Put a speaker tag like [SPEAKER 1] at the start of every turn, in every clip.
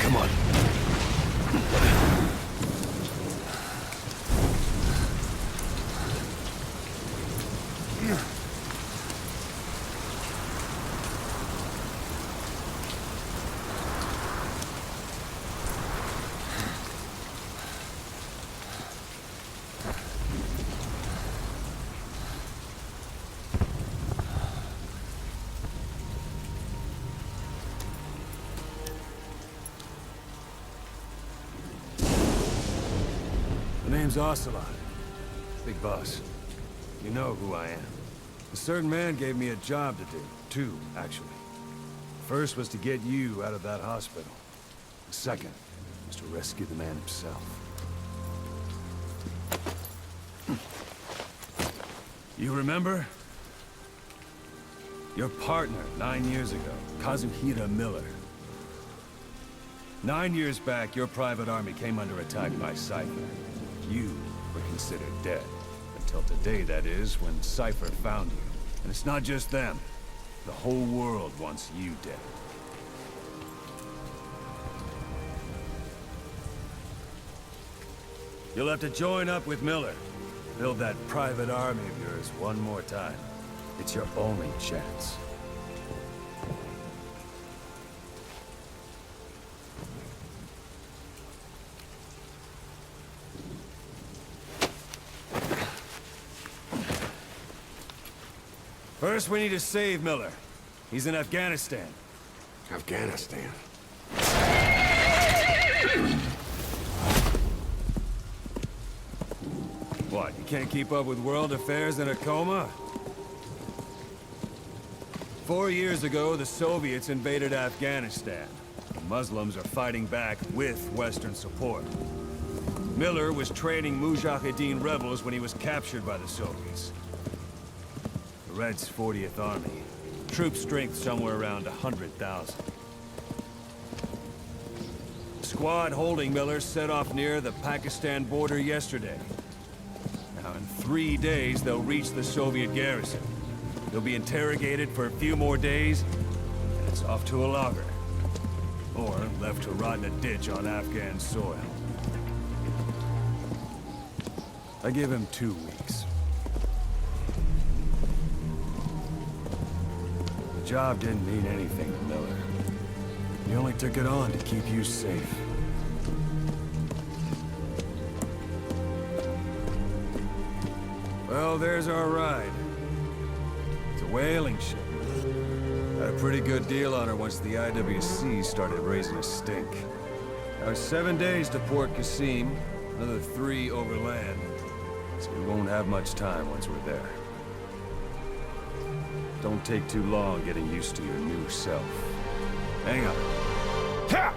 [SPEAKER 1] Come on.
[SPEAKER 2] The name's Ocelot. Big boss. You know who I am. A certain man gave me a job to do. Two, actually. First was to get you out of that hospital. The second was to rescue the man himself. You remember? Your partner 9 years ago, Kazuhira Miller. 9 years back, your private army came under attack by Cypher. You were considered dead. Until today, that is, when Cypher found you. And it's not just them. The whole world wants you dead. You'll have to join up with Miller. Build that private army of yours one more time. It's your only chance. First, we need to save Miller. He's in Afghanistan.
[SPEAKER 1] Afghanistan.
[SPEAKER 2] What, you can't keep up with world affairs in a coma? 4 years ago, the Soviets invaded Afghanistan. The Muslims are fighting back with Western support. Miller was training Mujahideen rebels when he was captured by the Soviets. The Reds' 40th Army. Troop strength somewhere around 100,000. The squad holding Miller set off near the Pakistan border yesterday. Now, in 3 days, they'll reach the Soviet garrison. They'll be interrogated for a few more days, and it's off to a lager. Or left to rot in a ditch on Afghan soil. I give him 2 weeks. The job didn't mean anything to Miller. He only took it on to keep you safe. Well, there's our ride. It's a whaling ship. Had a pretty good deal on her once the IWC started raising a stink. Now, 7 days to Port Qasim, another 3 overland. So we won't have much time once we're there. Don't take too long getting used to your new self. Hang on. Ha!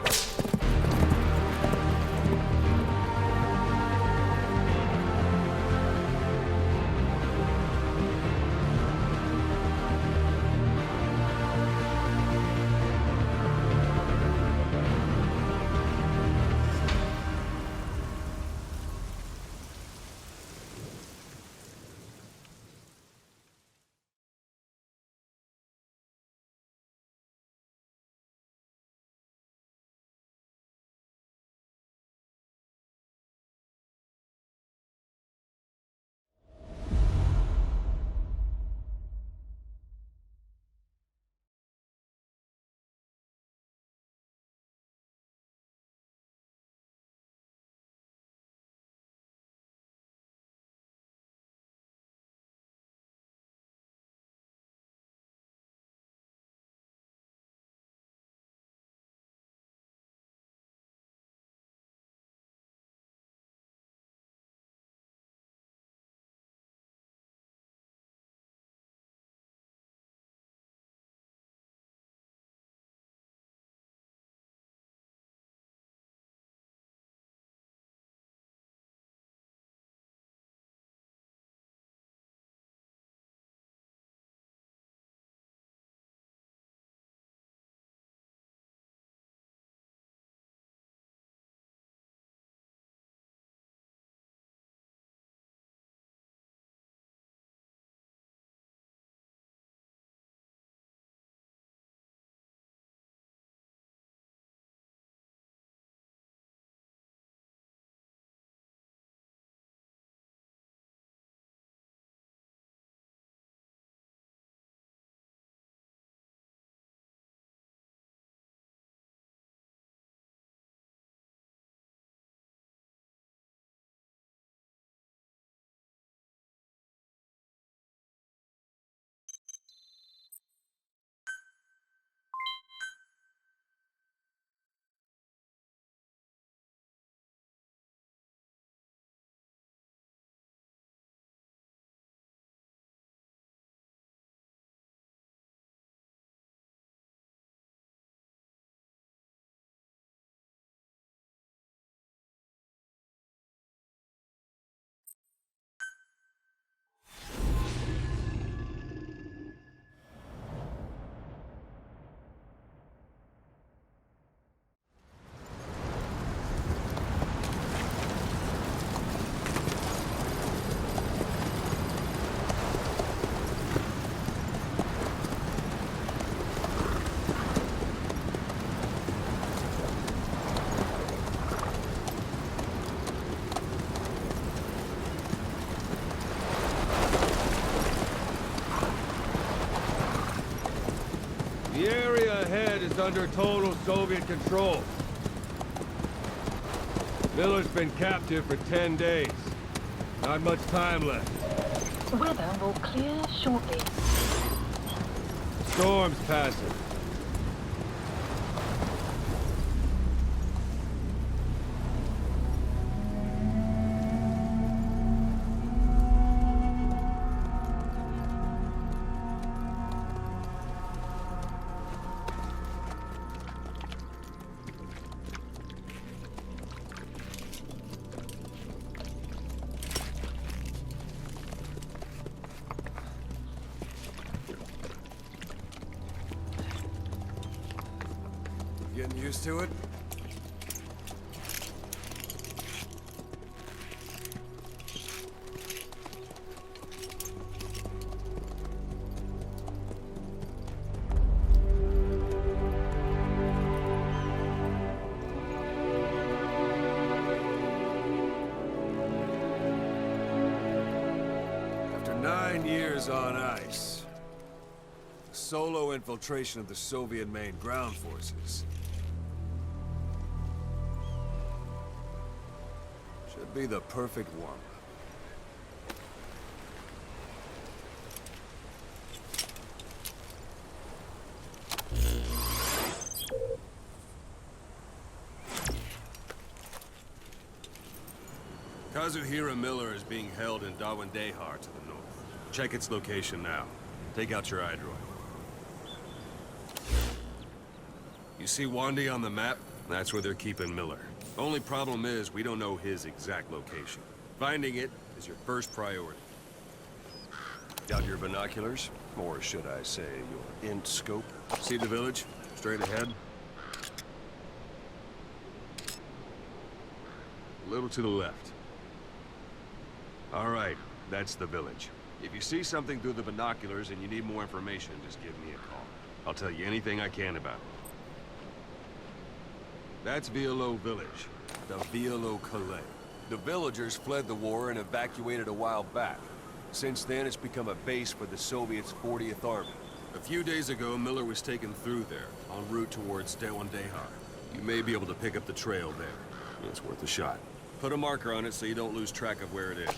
[SPEAKER 2] is under total Soviet control. Miller's been captive for 10 days. Not much time left.
[SPEAKER 3] Weather will clear shortly.
[SPEAKER 2] Storm's passing.
[SPEAKER 1] Getting used to it? After 9 years on ice, solo infiltration of the Soviet main ground forces should be the perfect warm-up. Kazuhira Miller is being held in Dawandehar to the north. Check its location now. Take out your iDroid. You see Wandy on the map? That's where they're keeping Miller. Only problem is, we don't know his exact location. Finding it is your first priority. Got your binoculars? Or should I say, your int scope? See the village? Straight ahead? A little to the left. All right, that's the village. If you see something through the binoculars and you need more information, just give me a call. I'll tell you anything I can about it. That's Violo Village, the Violo Calais. The villagers fled the war and evacuated a while back. Since then, it's become a base for the Soviets' 40th Army. A few days ago, Miller was taken through there, en route towards Dawandehar. You may be able to pick up the trail there. It's worth a shot. Put a marker on it so you don't lose track of where it is.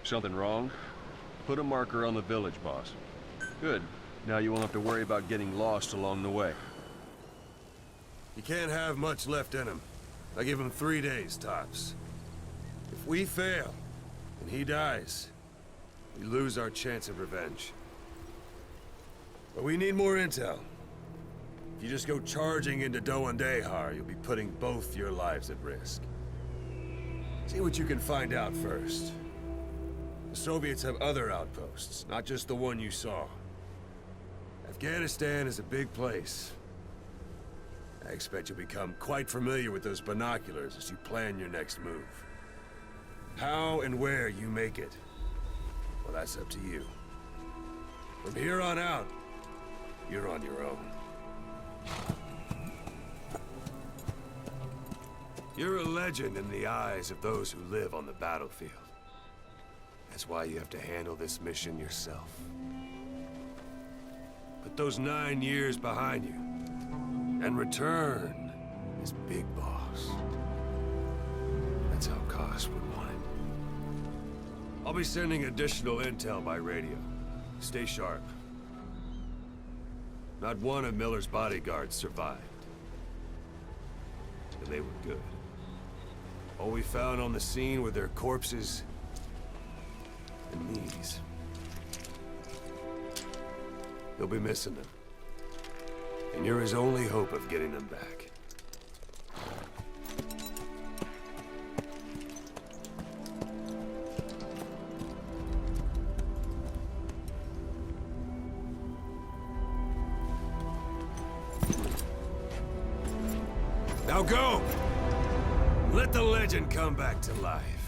[SPEAKER 1] Something wrong? Put a marker on the village, boss. Good. Now you won't have to worry about getting lost along the way. You can't have much left in him. I give him 3 days, tops. If we fail, and he dies, we lose our chance of revenge. But we need more intel. If you just go charging into Dawandehar, you'll be putting both your lives at risk. See what you can find out first. The Soviets have other outposts, not just the one you saw. Afghanistan is a big place. I expect you'll become quite familiar with those binoculars as you plan your next move. How and where you make it, well, that's up to you. From here on out, you're on your own. You're a legend in the eyes of those who live on the battlefield. That's why you have to handle this mission yourself. Put those 9 years behind you, and return as Big Boss. That's how Koss would want it. I'll be sending additional intel by radio. Stay sharp. Not one of Miller's bodyguards survived. And they were good. All we found on the scene were their corpses and these. You'll be missing them. And you're his only hope of getting them back. Now go! Let the legend come back to life.